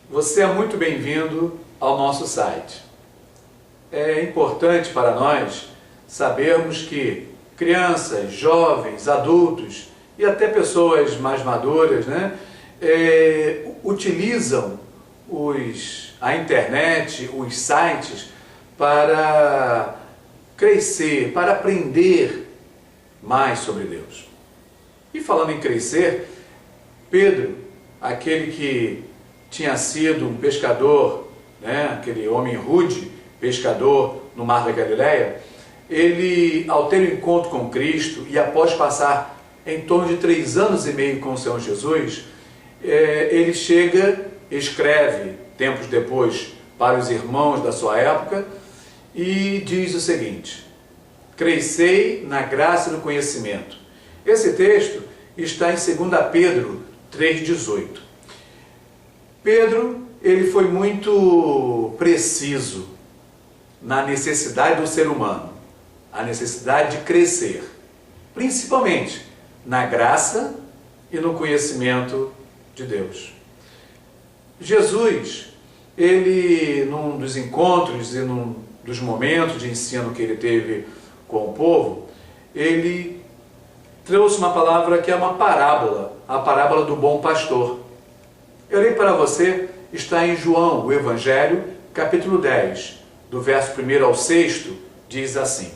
Você é muito bem-vindo ao nosso site. É importante para nós sabermos que crianças, jovens, adultos e até pessoas mais maduras, utilizam a internet, os sites, para crescer, para aprender mais sobre Deus. E falando em crescer, Pedro, aquele que tinha sido um pescador, aquele homem rude, pescador no Mar da Galileia, ele, ao ter um encontro com Cristo e após passar em torno de 3 anos e meio com o Senhor Jesus, ele escreve, tempos depois, para os irmãos da sua época e diz o seguinte: crescei na graça e no conhecimento. Esse texto está em 2 Pedro 3,18. Pedro, ele foi muito preciso na necessidade do ser humano, a necessidade de crescer, principalmente na graça e no conhecimento de Deus. Jesus, ele, num dos encontros e num dos momentos de ensino que ele teve com o povo, ele trouxe uma palavra que é uma parábola, a parábola do bom pastor. Eu li para você, está em João, o Evangelho, capítulo 10, do verso 1 ao 6, diz assim: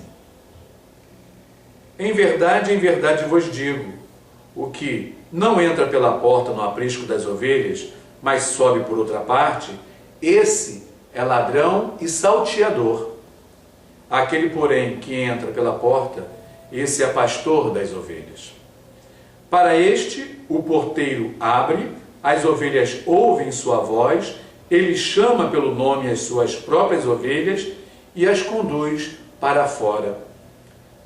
em verdade vos digo, o que não entra pela porta no aprisco das ovelhas, mas sobe por outra parte, esse é ladrão e salteador. Aquele, porém, que entra pela porta, esse é pastor das ovelhas. Para este, o porteiro abre, as ovelhas ouvem sua voz, ele chama pelo nome as suas próprias ovelhas e as conduz para fora.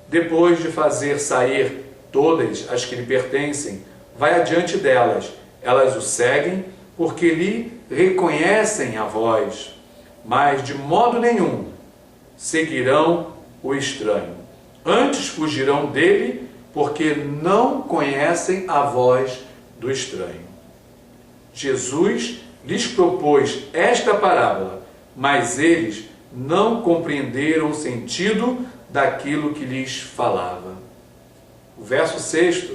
Depois de fazer sair todas as que lhe pertencem, vai adiante delas. Elas o seguem, porque lhe reconhecem a voz, mas de modo nenhum seguirão o estranho. Antes fugirão dele, porque não conhecem a voz do estranho. Jesus lhes propôs esta parábola, mas eles não compreenderam o sentido daquilo que lhes falava. O verso 6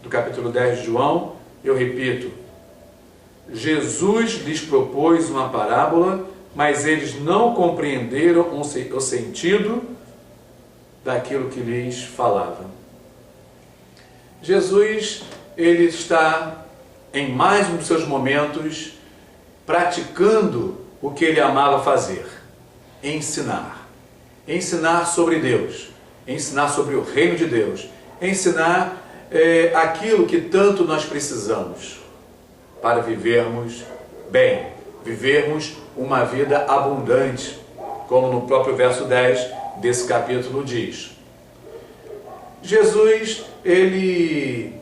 do capítulo 10 de João, eu repito: Jesus lhes propôs uma parábola, mas eles não compreenderam o sentido daquilo que lhes falava. Jesus, ele está em mais um dos seus momentos praticando o que ele amava fazer: ensinar. Ensinar sobre Deus, ensinar sobre o reino de Deus, ensinar aquilo que tanto nós precisamos para vivermos bem, vivermos uma vida abundante, como no próprio verso 10 desse capítulo diz. Jesus, ele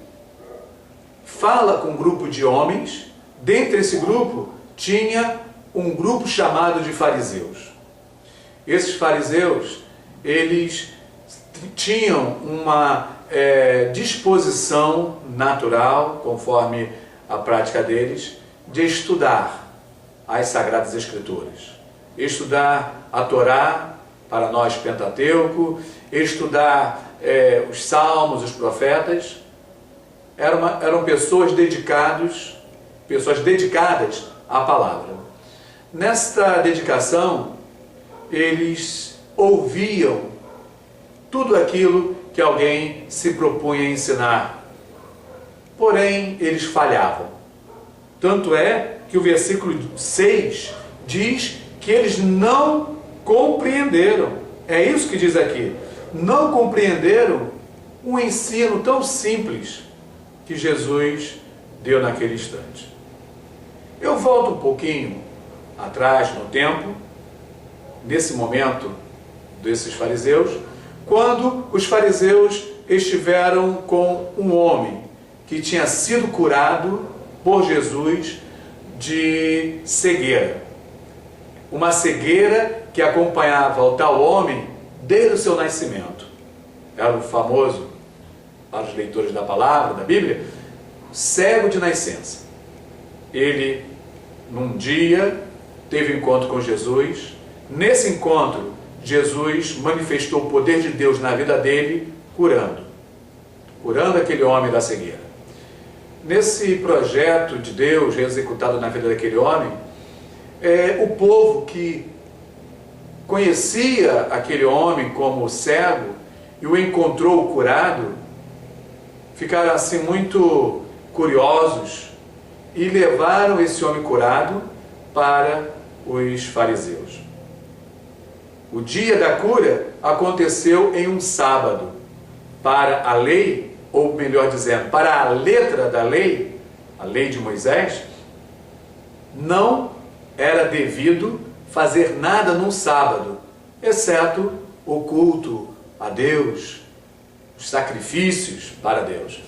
fala com um grupo de homens. Dentre esse grupo tinha um grupo chamado de fariseus. Esses fariseus, eles tinham uma disposição natural, conforme a prática deles, de estudar as Sagradas Escrituras, estudar a Torá, para nós Pentateuco, estudar os Salmos, os Profetas. Eram pessoas dedicadas à palavra. Nesta dedicação, eles ouviam tudo aquilo que alguém se propunha a ensinar. Porém, eles falhavam. Tanto é que o versículo 6 diz que eles não compreenderam. É isso que diz aqui. Não compreenderam um ensino tão simples que Jesus deu naquele instante. Eu volto um pouquinho atrás no tempo, nesse momento desses fariseus, quando os fariseus estiveram com um homem que tinha sido curado por Jesus de cegueira. Uma cegueira que acompanhava o tal homem desde o seu nascimento. Era o famoso, para os leitores da palavra, da Bíblia, cego de nascença. Ele num dia, teve um encontro com Jesus. Nesse encontro, Jesus manifestou o poder de Deus na vida dele, curando aquele homem da cegueira. Nesse projeto de Deus executado na vida daquele homem, o povo que conhecia aquele homem como cego e o encontrou curado, ficaram assim muito curiosos e levaram esse homem curado para os fariseus. O dia da cura aconteceu em um sábado. Para a lei, ou melhor dizendo, para a letra da lei, a lei de Moisés, não era devido fazer nada num sábado, exceto o culto a Deus, os sacrifícios para Deus.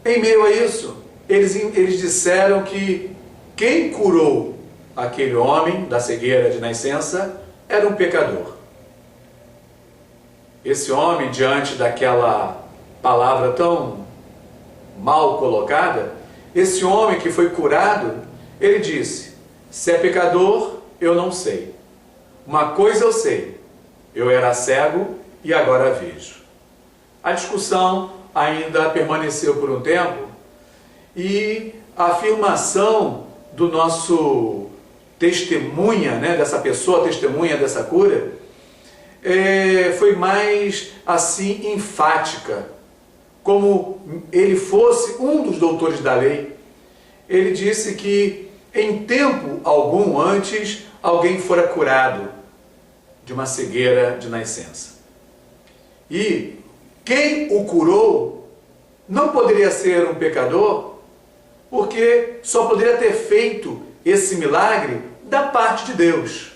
Em meio a isso, eles disseram que quem curou aquele homem da cegueira de nascença era um pecador. Esse homem, diante daquela palavra tão mal colocada, esse homem que foi curado, ele disse: se é pecador, eu não sei. Uma coisa eu sei, eu era cego e agora vejo. A discussão ainda permaneceu por um tempo e a afirmação do nosso testemunha, dessa pessoa testemunha dessa cura, foi mais assim enfática, como ele fosse um dos doutores da lei. Ele disse que em tempo algum antes alguém fora curado de uma cegueira de nascença. E quem o curou não poderia ser um pecador, porque só poderia ter feito esse milagre da parte de Deus.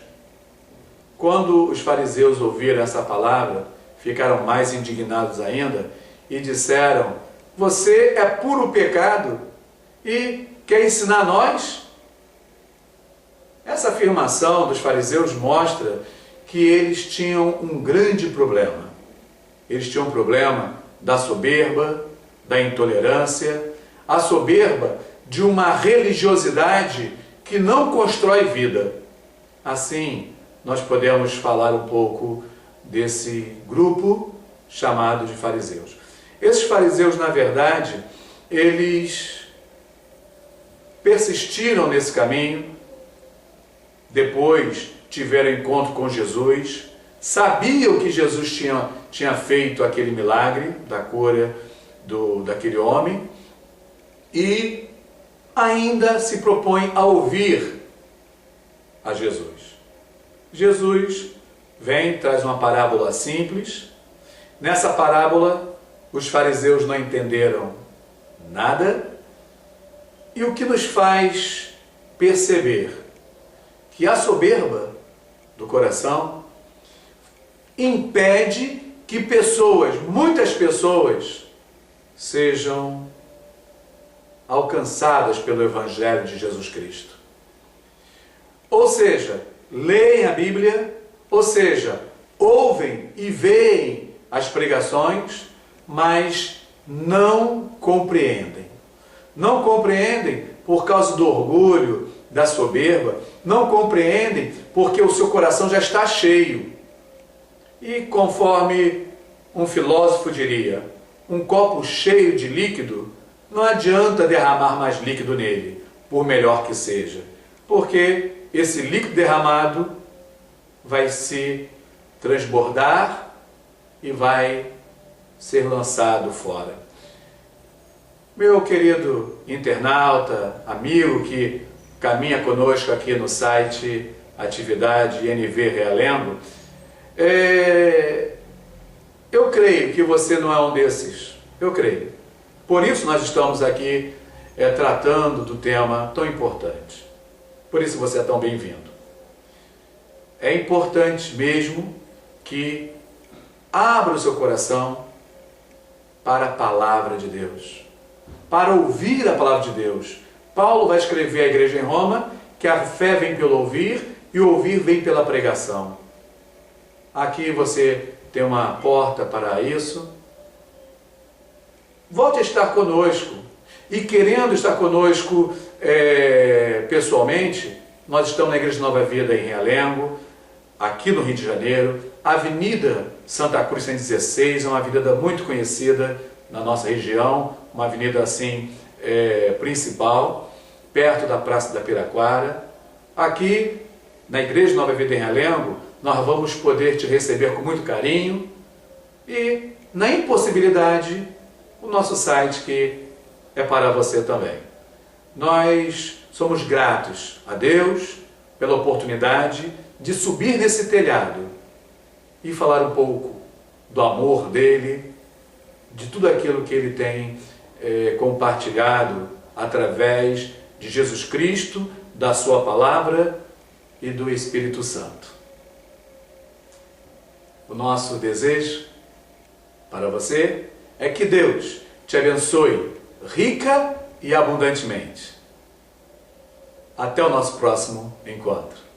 Quando os fariseus ouviram essa palavra, ficaram mais indignados ainda e disseram: você é puro pecado e quer ensinar a nós? Essa afirmação dos fariseus mostra que eles tinham um grande problema. Eles tinham um problema da soberba, da intolerância, a soberba de uma religiosidade que não constrói vida. Assim, nós podemos falar um pouco desse grupo chamado de fariseus. Esses fariseus, na verdade, eles persistiram nesse caminho, depois tiveram encontro com Jesus, sabiam que Jesus tinha feito aquele milagre da cura daquele homem e ainda se propõem a ouvir a Jesus. Jesus vem, traz uma parábola simples. Nessa parábola, os fariseus não entenderam nada, e o que nos faz perceber que a soberba do coração impede que muitas pessoas, sejam alcançadas pelo Evangelho de Jesus Cristo. Ou seja, leem a Bíblia, ou seja, ouvem e veem as pregações, mas não compreendem. Não compreendem por causa do orgulho, da soberba, não compreendem porque o seu coração já está cheio. E conforme um filósofo diria, um copo cheio de líquido, não adianta derramar mais líquido nele, por melhor que seja, porque esse líquido derramado vai se transbordar e vai ser lançado fora. Meu querido internauta, amigo que caminha conosco aqui no site Atividade NV Realengo, eu creio que você não é um desses. Eu creio. Por isso nós estamos aqui tratando do tema tão importante. Por isso você é tão bem-vindo. É importante mesmo que abra o seu coração para a palavra de Deus, para ouvir a palavra de Deus. Paulo vai escrever à igreja em Roma que a fé vem pelo ouvir e o ouvir vem pela pregação. Aqui você tem uma porta para isso. Volte a estar conosco. E querendo estar conosco pessoalmente, nós estamos na Igreja Nova Vida em Realengo, aqui no Rio de Janeiro. A Avenida Santa Cruz 116 é uma avenida muito conhecida na nossa região, uma avenida assim principal, perto da Praça da Piraquara. Aqui na Igreja Nova Vida em Realengo, nós vamos poder te receber com muito carinho e, na impossibilidade, o nosso site que é para você também. Nós somos gratos a Deus pela oportunidade de subir nesse telhado e falar um pouco do amor dele, de tudo aquilo que ele tem compartilhado através de Jesus Cristo, da sua palavra e do Espírito Santo. O nosso desejo para você é que Deus te abençoe rica e abundantemente. Até o nosso próximo encontro.